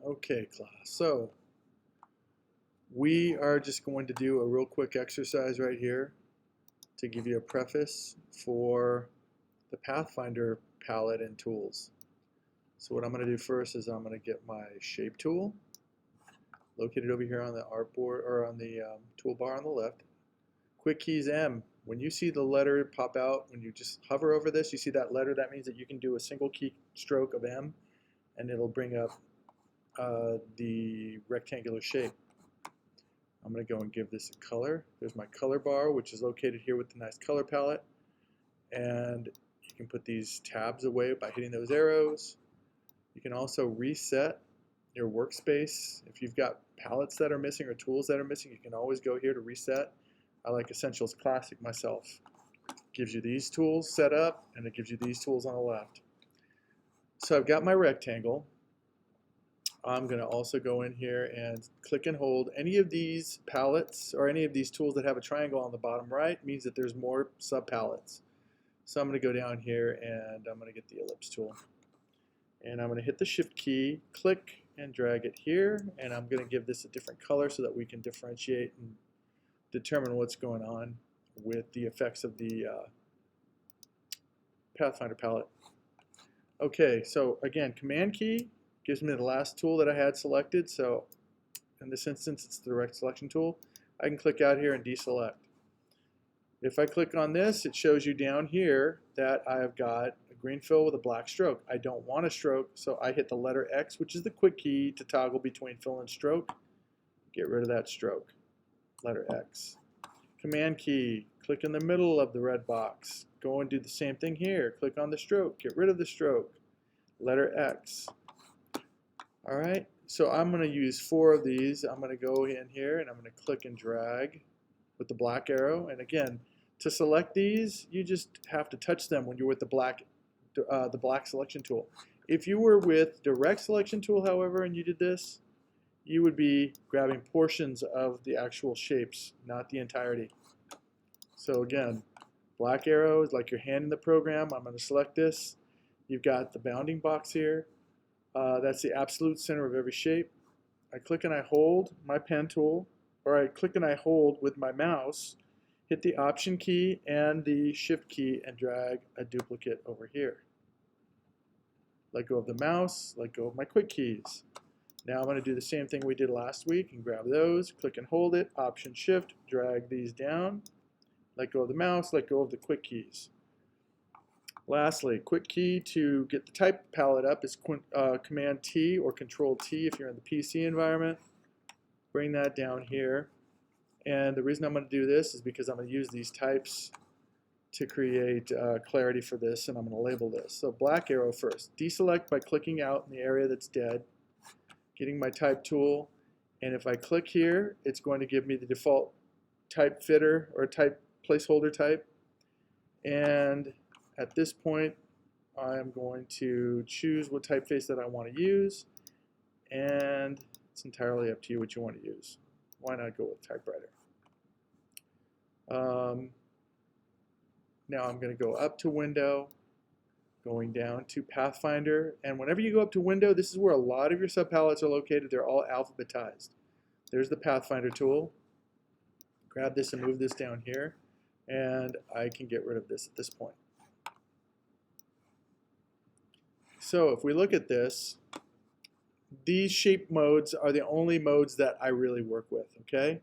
Okay, class. So we are just going to do a real quick exercise right here to give you a preface for the Pathfinder palette and tools. So what I'm going to do first is I'm going to get my shape tool located over here on the artboard or on the toolbar on the left. Quick keys M. When you see the letter pop out, when you just hover over this, you see that letter, that means that you can do a single key stroke of M and it'll bring up the rectangular shape. I'm going to go and give this a color. There's my color bar, which is located here with the nice color palette. And you can put these tabs away by hitting those arrows. You can also reset your workspace. If you've got palettes that are missing or tools that are missing, you can always go here to reset. I like Essentials Classic myself. It gives you these tools set up, and it gives you these tools on the left. So I've got my rectangle. I'm going to also go in here and click and hold. Any of these palettes or any of these tools that have a triangle on the bottom right means that there's more sub-palettes. So I'm going to go down here and I'm going to get the ellipse tool. And I'm going to hit the shift key, click and drag it here, and I'm going to give this a different color so that we can differentiate and determine what's going on with the effects of the Pathfinder palette. Okay, so again, Command key gives me the last tool that I had selected. So in this instance, it's the direct selection tool. I can click out here and deselect. If I click on this, it shows you down here that I've got a green fill with a black stroke. I don't want a stroke, so I hit the letter X, which is the quick key to toggle between fill and stroke. Get rid of that stroke. Letter X. Command key, click in the middle of the red box. Go and do the same thing here. Click on the stroke. Get rid of the stroke. Letter X. Alright, so I'm going to use 4 of these. I'm going to go in here and I'm going to click and drag with the black arrow. And again, to select these, you just have to touch them when you're with the black selection tool. If you were with direct selection tool, however, and you did this, you would be grabbing portions of the actual shapes, not the entirety. So again, black arrow is like your hand in the program. I'm going to select this. You've got the bounding box here. That's the absolute center of every shape. I click and I hold my pen tool, or I click and I hold with my mouse, hit the Option key and the Shift key and drag a duplicate over here. Let go of the mouse, let go of my quick keys. Now I'm going to do the same thing we did last week and grab those, click and hold it, Option Shift, drag these down, let go of the mouse, let go of the quick keys. Lastly, quick key to get the type palette up is Command T or Control T if you're in the PC environment. Bring that down here. And the reason I'm going to do this is because I'm going to use these types to create clarity for this, and I'm going to label this. So black arrow first. Deselect by clicking out in the area that's dead. Getting my type tool, and if I click here, it's going to give me the default type fitter or type placeholder type. And at this point, I'm going to choose what typeface that I want to use, and it's entirely up to you what you want to use. Why not go with typewriter? Now I'm going to go up to Window, going down to Pathfinder, and whenever you go up to Window, this is where a lot of your subpalettes are located. They're all alphabetized. There's the Pathfinder tool. Grab this and move this down here, and I can get rid of this at this point. So if we look at this, these shape modes are the only modes that I really work with, okay?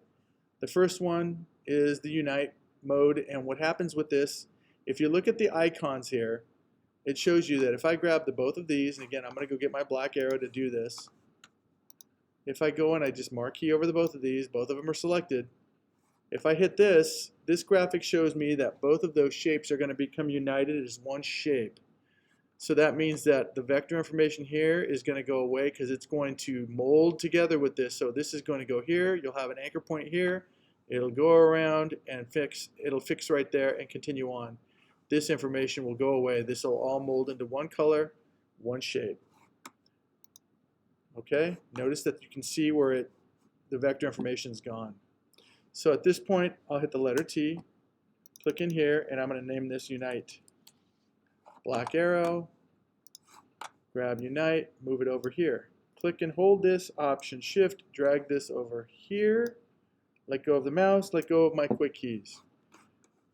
The first one is the Unite mode, and what happens with this, if you look at the icons here, it shows you that if I grab both of these, and again, I'm going to go get my black arrow to do this. If I go and I just marquee over both of these, both of them are selected. If I hit this, this graphic shows me that both of those shapes are going to become united as one shape. So that means that the vector information here is going to go away because it's going to mold together with this. So this is going to go here. You'll have an anchor point here. It'll go around and fix. It'll fix right there and continue on. This information will go away. This will all mold into one color, one shape. Okay? Notice that you can see where the vector information is gone. So at this point, I'll hit the letter T, click in here, and I'm going to name this Unite. Black arrow, grab Unite, move it over here. click and hold this, Option Shift, drag this over here, let go of the mouse, let go of my quick keys.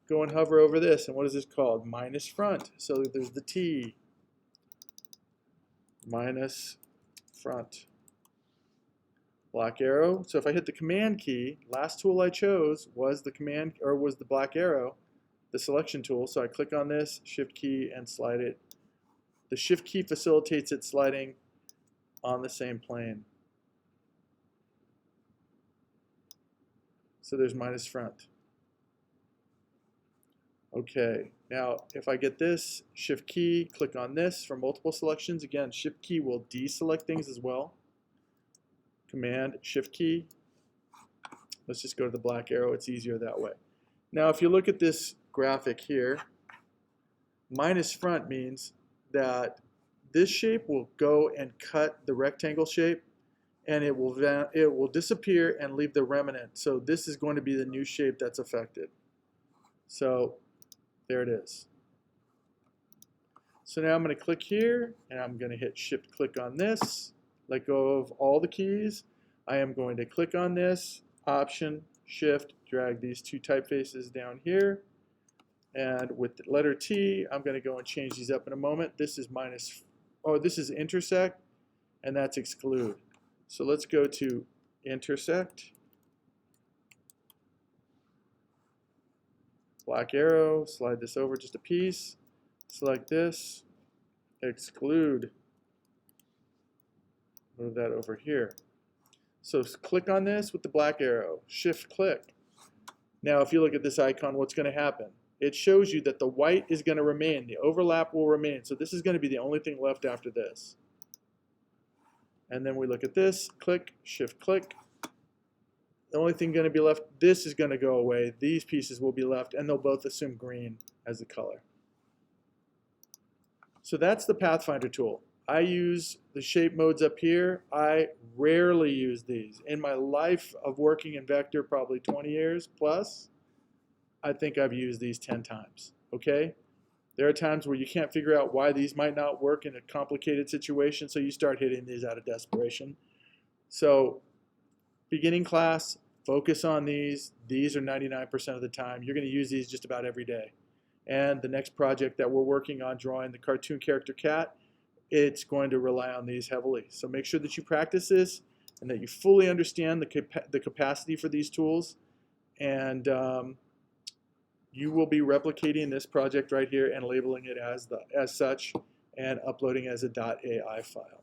Go and hover over this, and what is this called? Minus front. So there's the T. Minus front. Black arrow. So if I hit the Command key, last tool I chose was the Command, or was the black arrow, the selection tool. So I click on this, Shift key, and slide it. The Shift key facilitates it sliding on the same plane. So there's minus front. Okay, now if I get this, Shift key, click on this for multiple selections. Again, Shift key will deselect things as well. Command, Shift key. Let's just go to the black arrow. It's easier that way. Now if you look at this graphic here, minus front means that this shape will go and cut the rectangle shape, and it will disappear and leave the remnant. So this is going to be the new shape that's affected. So there it is. So now I'm going to click here, and I'm going to hit Shift click on this, let go of all the keys. I am going to click on this, Option Shift, drag these two typefaces down here, and with the letter T, I'm going to go and change these up in a moment. This is this is intersect, and that's exclude. So let's go to intersect, black arrow, slide this over just a piece, select this, exclude, move that over here. So click on this with the black arrow, Shift click. Now if you look at this icon, what's going to happen? It shows you that the white is going to remain, the overlap will remain. So this is going to be the only thing left after this. And then we look at this, click, Shift click. The only thing going to be left, this is going to go away. These pieces will be left, and they'll both assume green as the color. So that's the Pathfinder tool. I use the shape modes up here. I rarely use these. In my life of working in vector, probably 20 years plus, I think I've used these 10 times. Okay? There are times where you can't figure out why these might not work in a complicated situation, so you start hitting these out of desperation. So beginning class, focus on these. These are 99% of the time. You're going to use these just about every day. And the next project that we're working on, drawing the cartoon character cat, it's going to rely on these heavily. So make sure that you practice this and that you fully understand the capacity for these tools. And you will be replicating this project right here and labeling it as such and uploading as a .ai file.